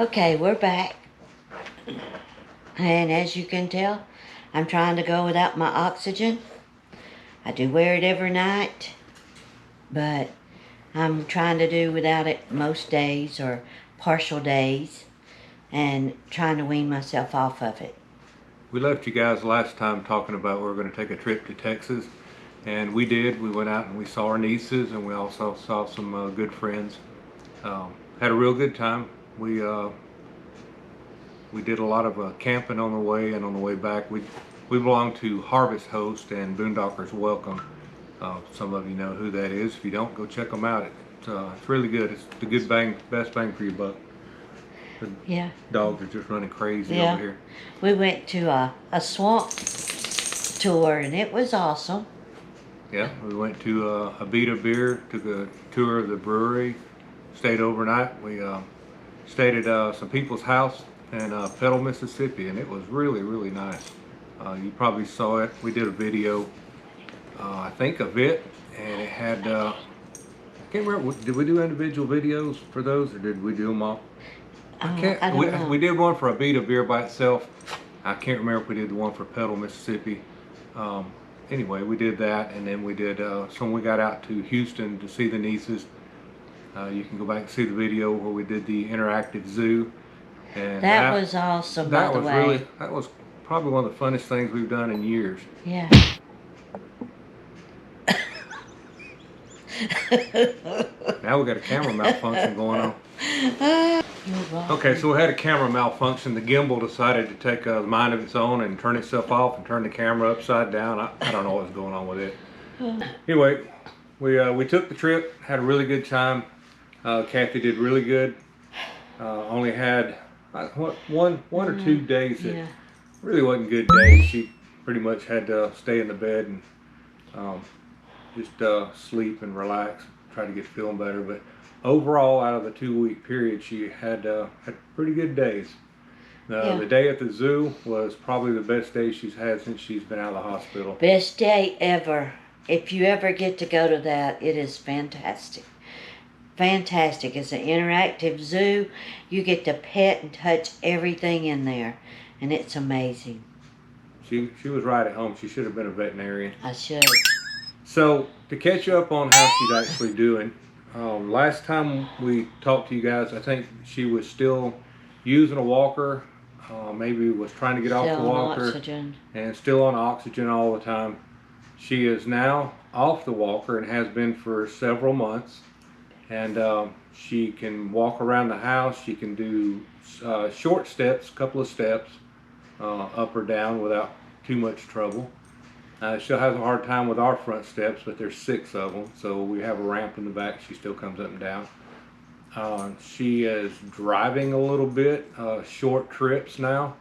Okay, we're back. And as you can tell, I'm trying to go without my oxygen. I do wear it every night, but I'm trying to do without it most days or partial days and trying to wean myself off of it. We left you guys last time talking about we were going to take a trip to Texas, and we did. We went out and we saw our nieces, and we also saw some good friends. Had a real good time. We did a lot of camping on the way, and on the way back we belong to Harvest Host and Boondockers Welcome. Some of you know who that is. If you don't, go check them out. It's really good. It's the best bang for your buck. The dogs are just running crazy over here. We went to a swamp tour and it was awesome. Yeah, we went to a Beta Beer, took a tour of the brewery, stayed overnight. We stayed at some people's house in Petal, Mississippi, and it was really, really nice. You probably saw it. We did a video, I think, of it, and it had, I can't remember, did we do individual videos for those, or did we do them all? I don't know. We did one for a Beta Beer by itself. I can't remember if we did the one for Petal, Mississippi. Anyway, we did that, and then we did, so when we got out to Houston to see the nieces, you can go back and see the video where we did the interactive zoo. And that was awesome, by the way. That was probably one of the funnest things we've done in years. Yeah. Now we got a camera malfunction going on. Okay, so we had a camera malfunction. The gimbal decided to take a mind of its own and turn itself off and turn the camera upside down. I don't know what's going on with it. Anyway, we took the trip, had a really good time. Kathy did really good. Only had one or 2 days that really wasn't good days. She pretty much had to stay in the bed and just sleep and relax, try to get feeling better. But overall, out of the 2-week period, she had pretty good days. The day at the zoo was probably the best day she's had since she's been out of the hospital. Best day ever. If you ever get to go to that, it is fantastic. Fantastic. It's an interactive zoo. You get to pet and touch everything in there, and it's amazing. She was right at home. She should have been a veterinarian. I should. So, to catch up on how she's actually doing, last time we talked to you guys, I think she was still using a walker, maybe was trying to get off the walker, oxygen. And still on oxygen all the time. She is now off the walker and has been for several months, and she can walk around the house. She can do short steps, couple of steps, up or down without too much trouble. She has a hard time with our front steps, but there's 6 of them, so we have a ramp in the back. She still comes up and down. She is driving a little bit, short trips now.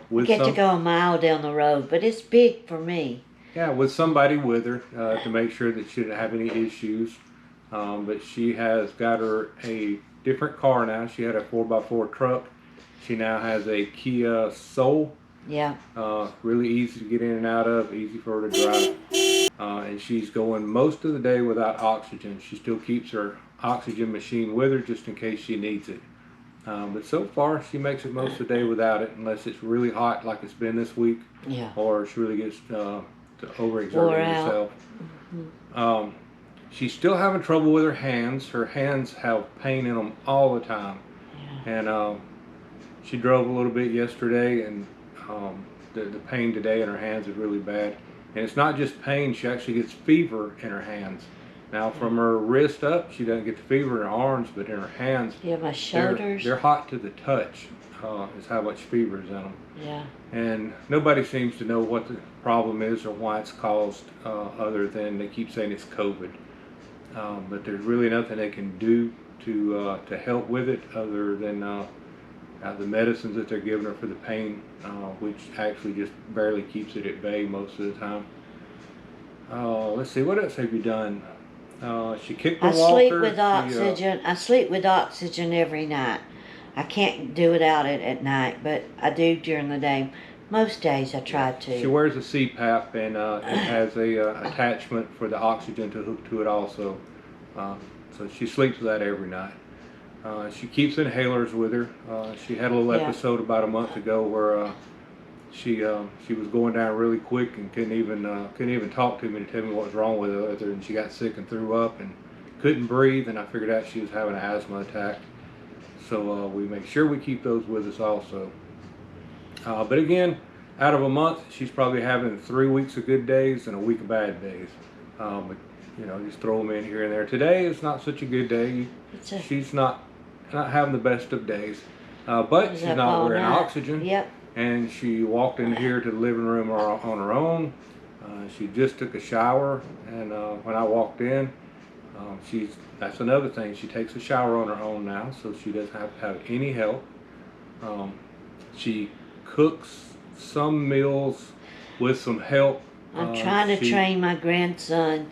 We get to go a mile down the road, but it's big for me. Yeah, with somebody with her to make sure that she didn't have any issues. But she has got her a different car now. She had a 4x4 truck. She now has a Kia Soul. Yeah. Really easy to get in and out of, easy for her to drive. And she's going most of the day without oxygen. She still keeps her oxygen machine with her just in case she needs it. But so far, she makes it most of the day without it, unless it's really hot like it's been this week. Yeah. Or she really gets to overexerting herself. Mm-hmm. She's still having trouble with her hands. Her hands have pain in them all the time. Yeah. And she drove a little bit yesterday, and the pain today in her hands is really bad. And it's not just pain, she actually gets fever in her hands. Now from her wrist up, she doesn't get the fever in her arms, but in her hands, my shoulders. They're hot to the touch, is how much fever is in them. Yeah. And nobody seems to know what the problem is or why it's caused, other than they keep saying it's COVID. But there's really nothing they can do to help with it other than the medicines that they're giving her for the pain, which actually just barely keeps it at bay most of the time. Let's see, what else have you done? She kicked the walker. I sleep with oxygen. I sleep with oxygen every night. I can't do without it at night, but I do during the day. Most days I try to. She wears a CPAP, and it has a attachment for the oxygen to hook to it also. So she sleeps with that every night. She keeps inhalers with her. She had a little Yeah. episode about a month ago where she was going down really quick and couldn't even talk to me to tell me what was wrong with her, other than she got sick and threw up and couldn't breathe, and I figured out she was having an asthma attack. So we make sure we keep those with us also. But again, out of a month, she's probably having 3 weeks of good days and a week of bad days. But just throw them in here and there. Today is not such a good day. She's not having the best of days, but she's not wearing oxygen. Yep. And she walked in here to the living room on her own. She just took a shower, and when I walked in, that's another thing. She takes a shower on her own now, so she doesn't have to have any help. She cooks some meals with some help. I'm trying to train my grandson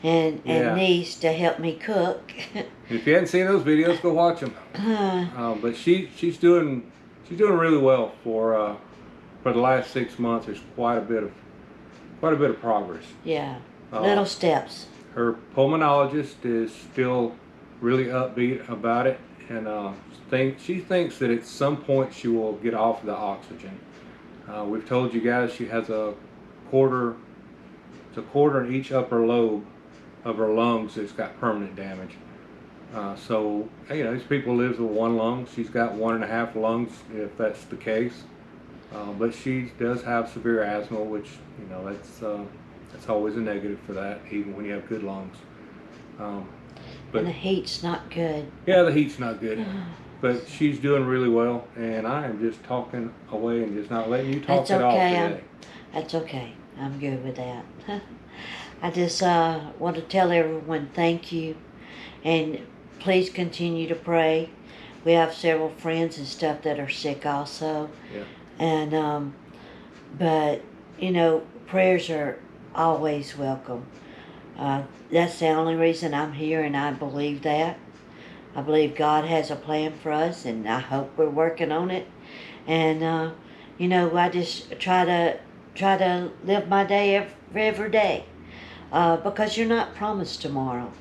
and niece to help me cook. If you hadn't seen those videos, go watch them. But she's doing really well for the last 6 months. There's quite a bit of progress. Yeah, little steps. Her pulmonologist is still really upbeat about it, and she thinks that at some point she will get off the oxygen. We've told you guys she has a quarter in each upper lobe of her lungs that's got permanent damage. So these people live with one lung. She's got 1.5 lungs, if that's the case. But she does have severe asthma, which that's always a negative for that, even when you have good lungs. And the heat's not good. Yeah, the heat's not good. But she's doing really well, and I am just talking away and just not letting you talk at all today. That's okay. I'm good with that. I just want to tell everyone thank you, and please continue to pray. We have several friends and stuff that are sick also. Yeah. And but prayers are always welcome. That's the only reason I'm here, and I believe that. I believe God has a plan for us, and I hope we're working on it. And I just try to live my day every day, because you're not promised tomorrow.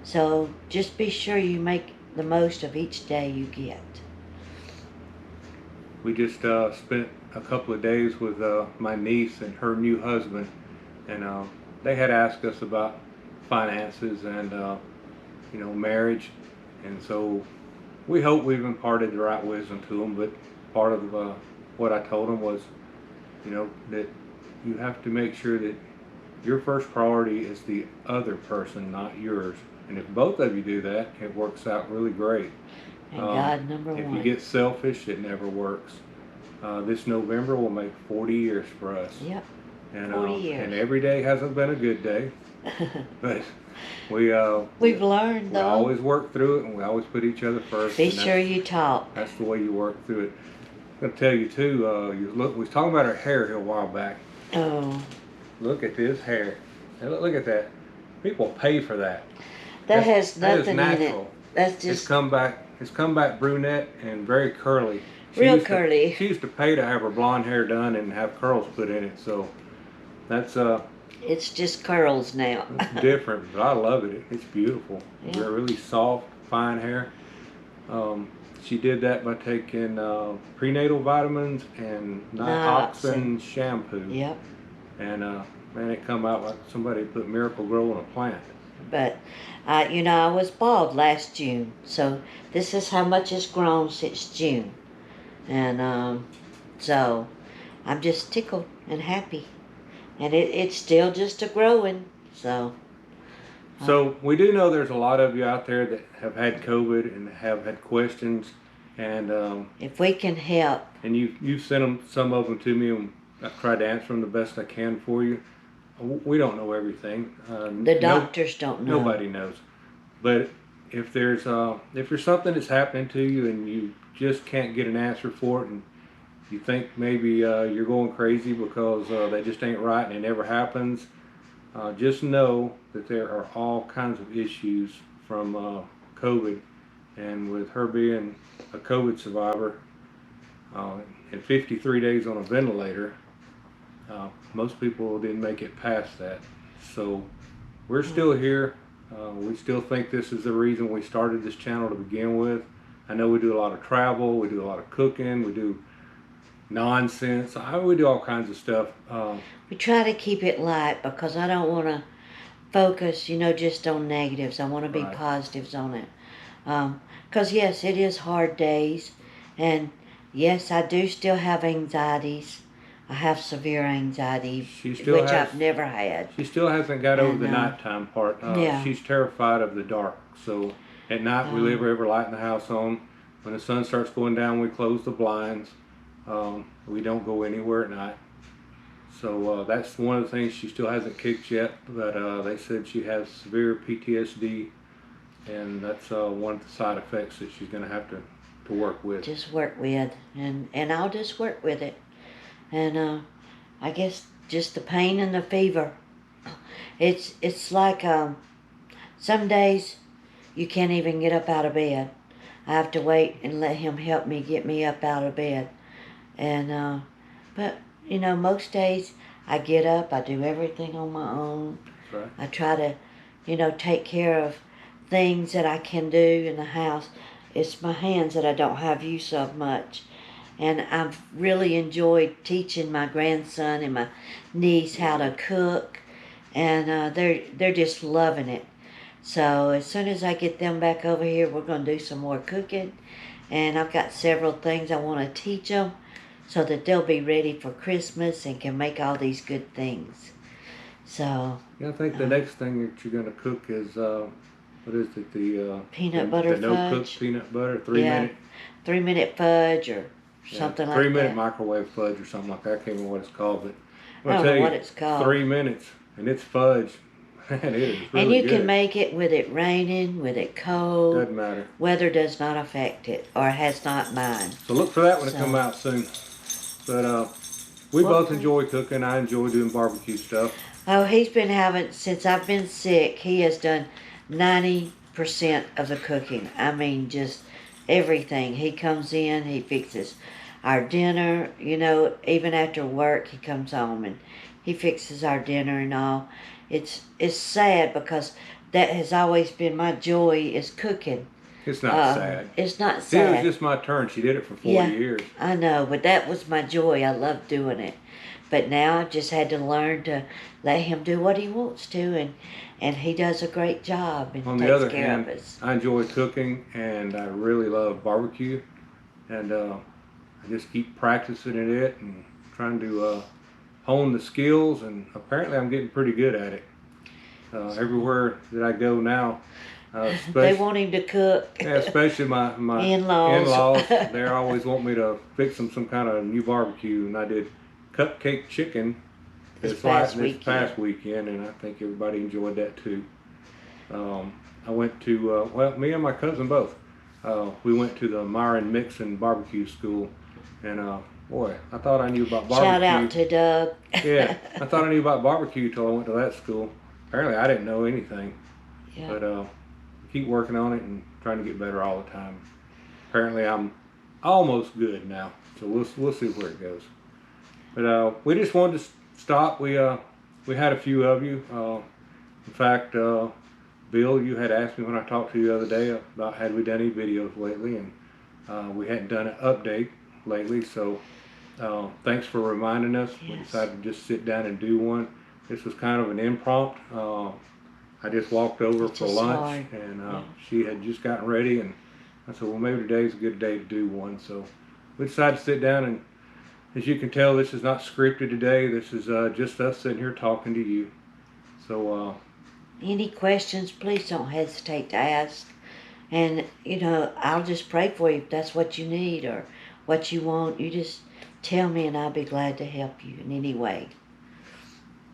So just be sure you make the most of each day you get. We just spent a couple of days with my niece and her new husband, and they had asked us about finances and marriage. And so we hope we've imparted the right wisdom to them, but part of what I told them was, that you have to make sure that your first priority is the other person, not yours. And if both of you do that, it works out really great. And God, number if one. you get selfish, it never works. This November will make 40 years for us. Yep, and, 40 years. And every day hasn't been a good day. But we've learned, though. We always work through it, and we always put each other first. Be sure you talk. That's the way you work through it. I'm going to tell you, too, we was talking about her hair here a while back. Oh. Look at this hair. Look at that. People pay for that. That has nothing that is in natural. it. That's just... It's come back brunette and very curly. Real curly. She used to pay to have her blonde hair done and have curls put in it, so that's it's just curls now. It's different, but I love it. It's beautiful. Yeah. They're really soft, fine hair. She did that by taking prenatal vitamins and nioxin shampoo. Yep. And man, it come out like somebody put Miracle Grow on a plant. But I was bald last June, so this is how much it's grown since June. And so I'm just tickled and happy. And it's still just a growing, so. So we do know there's a lot of you out there that have had COVID and have had questions. And if we can help. And you've sent some of them to me, and I've tried to answer them the best I can for you. We don't know everything. The doctors don't know. Nobody knows. But if there's something that's happening to you and you just can't get an answer for it, and you think maybe you're going crazy because that just ain't right and it never happens, just know that there are all kinds of issues from COVID. And with her being a COVID survivor and 53 days on a ventilator, most people didn't make it past that. So we're still here. We still think this is the reason we started this channel to begin with. I know we do a lot of travel, we do a lot of cooking, we do nonsense. We do all kinds of stuff. We try to keep it light because I don't want to focus, just on negatives. I want to be Right. positives on it. Because, yes, it is hard days. And, yes, I do still have anxieties. I have severe anxiety, which I've never had. She still hasn't got over the And, nighttime part. Yeah. She's terrified of the dark. So at night we leave every light in the house on. When the sun starts going down, we close the blinds. We don't go anywhere at night. So that's one of the things she still hasn't kicked yet. But they said she has severe PTSD, and that's one of the side effects that she's going to have to work with. Just work with, and I'll just work with it. And I guess just the pain and the fever. It's like some days you can't even get up out of bed. I have to wait and let him help me get me up out of bed. And but most days I get up, I do everything on my own. That's right. I try to take care of things that I can do in the house. It's my hands that I don't have use of much. And I've really enjoyed teaching my grandson and my niece how to cook, and they're just loving it. So as soon as I get them back over here, we're going to do some more cooking, and I've got several things I want to teach them so that they'll be ready for Christmas and can make all these good things. So yeah, I think the next thing that you're going to cook is what is it? The peanut butter the no fudge. cook peanut butter, 3-minute fudge or something like that. 3-minute microwave fudge or something like that. I can't remember what it's called, but I don't know what it's called. 3 minutes and it's fudge. Man, it is really and you good. can make it with it raining, with it cold. Doesn't matter. Weather does not affect it, or has not mine. So look for that one to come out soon. But we both enjoy cooking. I enjoy doing barbecue stuff. Oh, he's been having, since I've been sick, he has done 90% of the cooking. I mean, just everything. He comes in, he fixes our dinner, even after work he comes home and he fixes our dinner and all. It's sad because that has always been my joy, is cooking. It's not sad. It's not sad. It was just my turn. She did it for 40 years. I know, but that was my joy. I loved doing it. But now I've just had to learn to let him do what he wants to, and he does a great job and On the takes other care hand, of us. I enjoy cooking and I really love barbecue, and I just keep practicing at it and trying to hone the skills, and apparently I'm getting pretty good at it. Everywhere that I go now, they want him to cook. Yeah, especially my in-laws. They always want me to fix them some kind of new barbecue, and I did cupcake chicken this past weekend, and I think everybody enjoyed that too. I went to me and my cousin both. We went to the Myron Mixon barbecue school, and boy, I thought I knew about barbecue. Shout out to Doug. Yeah, I thought I knew about barbecue till I went to that school. Apparently, I didn't know anything. Yeah. But keep working on it and trying to get better all the time. Apparently, I'm almost good now, so we'll see where it goes. But we just wanted to stop. We had a few of you. In fact, Bill, you had asked me when I talked to you the other day about had we done any videos lately, and we hadn't done an update lately. So thanks for reminding us. Yes. We decided to just sit down and do one. This was kind of an impromptu. I just walked over for lunch, and she had just gotten ready, and I said, well, maybe today's a good day to do one. So we decided to sit down, and as you can tell, this is not scripted today. This is just us sitting here talking to you. So any questions, please don't hesitate to ask. And, I'll just pray for you if that's what you need or what you want. You just tell me, and I'll be glad to help you in any way.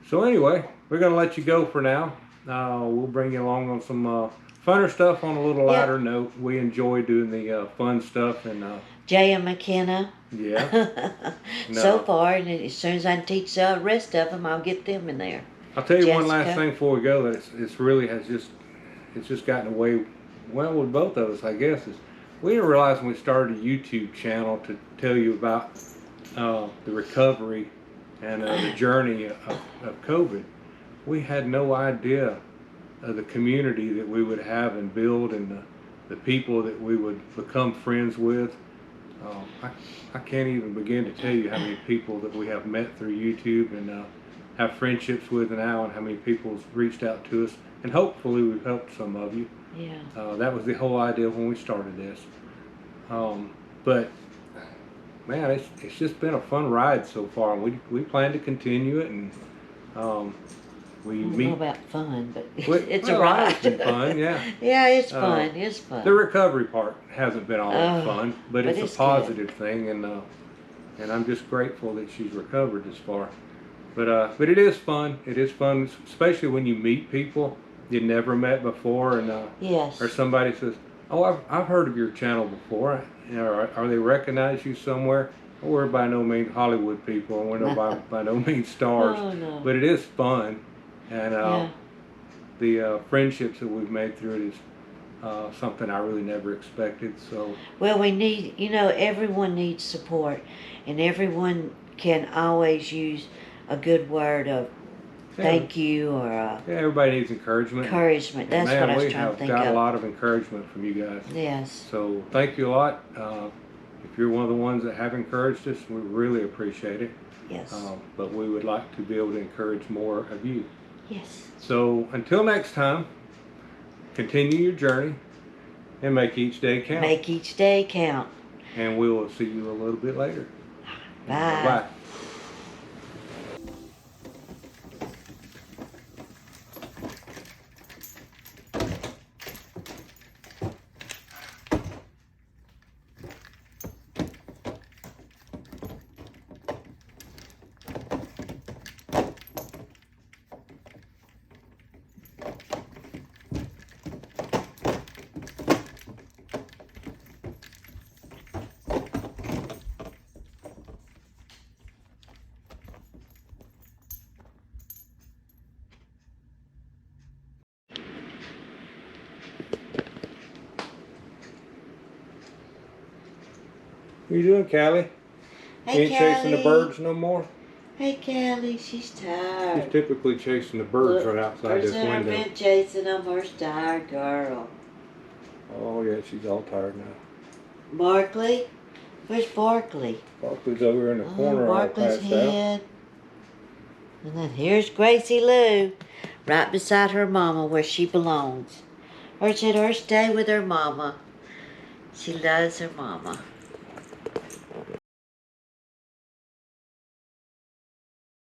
So anyway, we're going to let you go for now. We'll bring you along on some funner stuff on a little lighter note. We enjoy doing the fun stuff. And Jay and McKenna. Yeah. So far, and as soon as I teach the rest of them, I'll get them in there. I'll tell you one last thing before we go, that it's really it's just gotten away, well, with both of us, I guess. We didn't realize when we started a YouTube channel to tell you about the recovery and the journey of COVID. We had no idea of the community that we would have and build, and the people that we would become friends with. I can't even begin to tell you how many people that we have met through YouTube and have friendships with now, and how many people have reached out to us, and hopefully we've helped some of you. Yeah. That was the whole idea when we started this. But man, it's just been a fun ride so far, and we plan to continue it, and we I don't meet. know about fun, but it's well, a ride. It's been fun, yeah. Yeah, it's fun. It's fun. The recovery part hasn't been all that fun, but it's a positive thing, and I'm just grateful that she's recovered this far. But it is fun. It is fun, especially when you meet people you never met before, and yes. or somebody says, "Oh, I've heard of your channel before," or they recognize you somewhere. We're by no means Hollywood people, and we're by no means stars. Oh, no. But it is fun, and Yeah. the friendships that we've made through it is something I really never expected. So Well, we need, everyone needs support, and everyone can always use a good word of thank you or yeah, everybody needs encouragement. encouragement. That's man, what I was trying to think we have got a of. lot of encouragement from you guys. Yes. So thank you a lot. If you're one of the ones that have encouraged us, we really appreciate it. Yes. But we would like to be able to encourage more of you. Yes. So until next time, continue your journey and make each day count. Make each day count. And we will see you a little bit later. Bye. Bye. What are you doing, Callie? Hey, You ain't chasing the Callie. birds no more? Hey, Callie, she's tired. She's typically chasing the birds right outside this window. Been chasing them. Where's tired girl? Oh yeah, she's all tired now. Barkley? Where's Barkley? Barkley's over in the corner all Barkley's passed out. head. And then here's Gracie Lou, right beside her mama where she belongs. Or should her stay with her mama. She loves her mama.